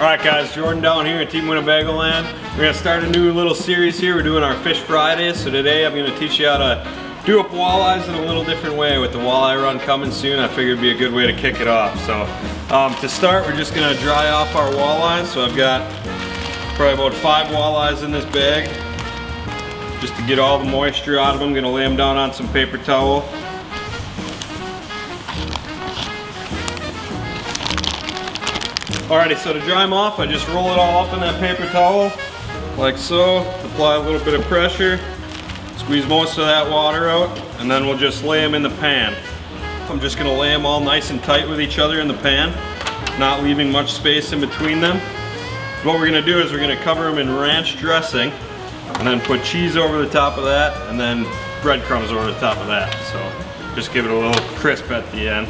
Alright guys, Jordyn down here at Team Winnebagoland. We're going to start a new little series here. We're doing our Fish Fridays. So today I'm going to teach you how to do up walleyes in a little different way. With the walleye run coming soon, I figured it'd be a good way to kick it off. So to start, we're just going to dry off our walleyes. So I've got probably about 5 walleyes in this bag. Just to get all the moisture out of them, I'm going to lay them down on some paper towel. Alrighty, so to dry them off, I just roll it all up in that paper towel, like so. Apply a little bit of pressure, squeeze most of that water out, and then we'll just lay them in the pan. I'm just gonna lay them all nice and tight with each other in the pan, not leaving much space in between them. So what we're gonna do is we're gonna cover them in ranch dressing, and then put cheese over the top of that, and then breadcrumbs over the top of that. So just give it a little crisp at the end.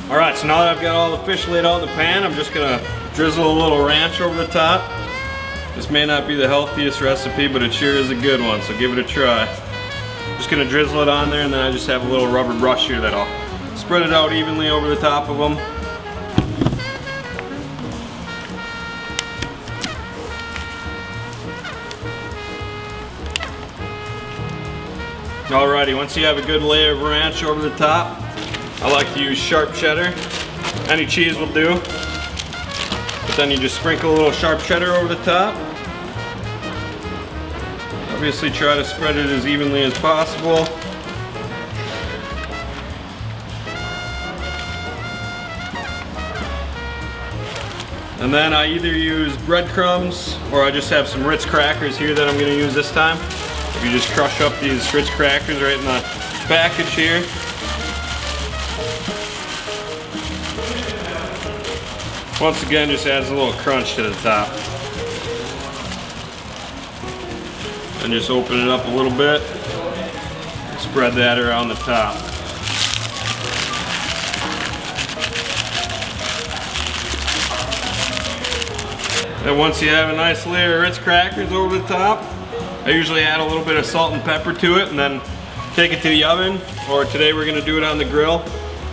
Alright, so now that I've got all the fish laid out in the pan, I'm just gonna drizzle a little ranch over the top. This may not be the healthiest recipe, but it sure is a good one, so give it a try. Just gonna drizzle it on there, and then I just have a little rubber brush here that I'll spread it out evenly over the top of them. Alrighty, once you have a good layer of ranch over the top, I like to use sharp cheddar. Any cheese will do. But then you just sprinkle a little sharp cheddar over the top. Obviously try to spread it as evenly as possible. And then I either use breadcrumbs or I just have some Ritz crackers here that I'm going to use this time. You just crush up these Ritz crackers right in the package here. Once again, just adds a little crunch to the top. And just open it up a little bit. Spread that around the top. And once you have a nice layer of Ritz crackers over the top, I usually add a little bit of salt and pepper to it and then take it to the oven, or today we're going to do it on the grill.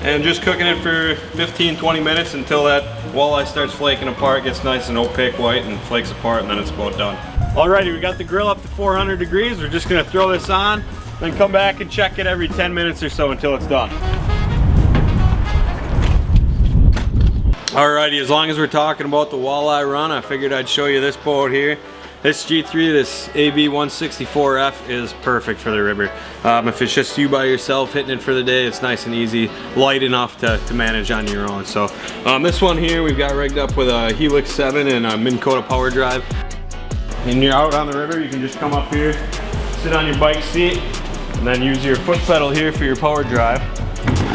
And just cooking it for 15-20 minutes until that walleye starts flaking apart, gets nice and opaque white and flakes apart, and then it's about done. Alrighty, we got the grill up to 400 degrees. We're just gonna throw this on, then come back and check it every 10 minutes or so until it's done. Alrighty, as long as we're talking about the walleye run, I figured I'd show you this boat here. This G3, this AB 164F is perfect for the river. If it's just you by yourself hitting it for the day, it's nice and easy, light enough to manage on your own. So this one here, we've got rigged up with a Helix 7 and a Minn Kota power drive. And you're out on the river, you can just come up here, sit on your bike seat, and then use your foot pedal here for your power drive.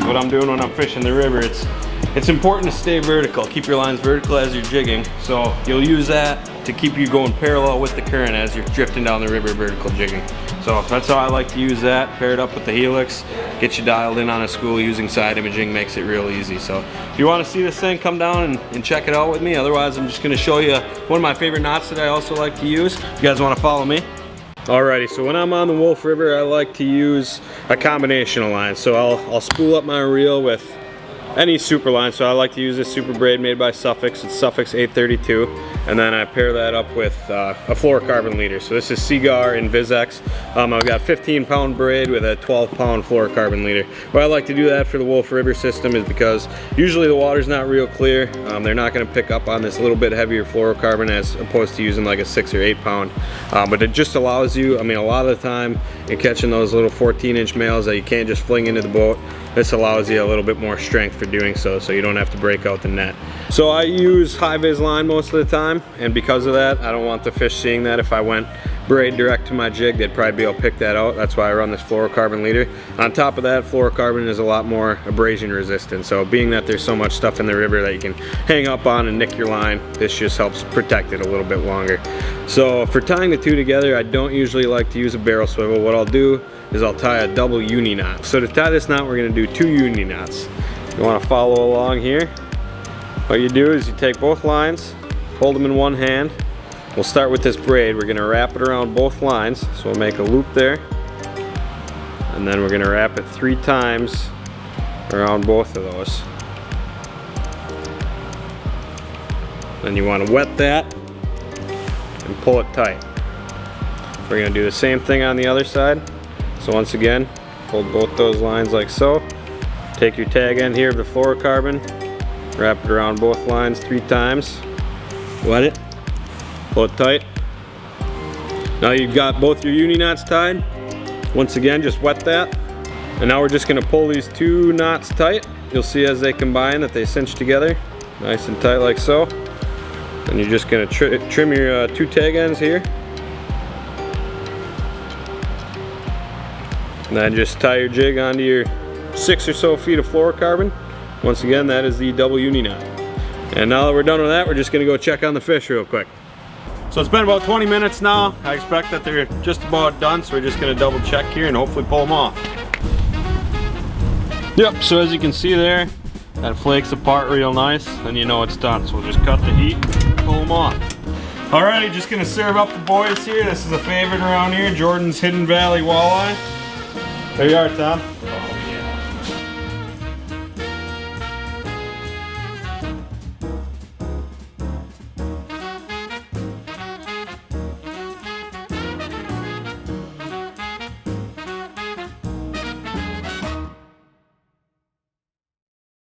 What I'm doing when I'm fishing the river, it's important to stay vertical. Keep your lines vertical as you're jigging. So you'll use that to keep you going parallel with the current as you're drifting down the river vertical jigging. So that's how I like to use that. Pair it up with the Helix, get you dialed in on a school using side imaging, makes it real easy. So if you want to see this thing, come down and check it out with me. Otherwise, I'm just going to show you one of my favorite knots that I also like to use. If you guys want to follow me. Alrighty, so when I'm on the Wolf River, I like to use a combination of lines. So I'll spool up my reel with any super line. So I like to use this super braid made by Suffix. It's Suffix 832, and then I pair that up with a fluorocarbon leader. So this is Seagar in VizX. I've got 15-pound braid with a 12-pound fluorocarbon leader. Why I like to do that for the Wolf River system is because usually the water's not real clear. They're not going to pick up on this little bit heavier fluorocarbon as opposed to using like a 6 or 8 pound. But it just allows you, I mean, a lot of the time you're catching those little 14-inch males that you can't just fling into the boat. This allows you a little bit more strength for doing so you don't have to break out the net. So I use high vis line most of the time, and because of that, I don't want the fish seeing that. If I went braid direct to my jig, they'd probably be able to pick that out. That's why I run this fluorocarbon leader. On top of that, fluorocarbon is a lot more abrasion resistant. So being that there's so much stuff in the river that you can hang up on and nick your line, this just helps protect it a little bit longer. So for tying the two together, I don't usually like to use a barrel swivel. What I'll do is I'll tie a double uni knot. So to tie this knot, we're going to do 2 uni knots. You want to follow along here. What you do is you take both lines, hold them in one hand. We'll start with this braid. We're going to wrap it around both lines. So we'll make a loop there. And then we're going to wrap it 3 times around both of those. Then you want to wet that and pull it tight. We're going to do the same thing on the other side. So once again, pull both those lines like so. Take your tag end here of the fluorocarbon, wrap it around both lines 3 times, wet it, pull it tight. Now you've got both your uni knots tied. Once again, just wet that. And now we're just going to pull these 2 knots tight. You'll see as they combine that they cinch together, nice and tight like so. And you're just going to trim your 2 tag ends here. And then just tie your jig onto your 6 or so feet of fluorocarbon. Once again, that is the double uni knot. And now that we're done with that, we're just going to go check on the fish real quick. So it's been about 20 minutes now. I expect that they're just about done, so we're just going to double check here and hopefully pull them off. Yep, so as you can see there, that flakes apart real nice, and you know it's done. So we'll just cut the heat, pull them off. Alrighty, just going to serve up the boys here. This is a favorite around here, Jordyn's Hidden Valley Walleye. There you are, Tom.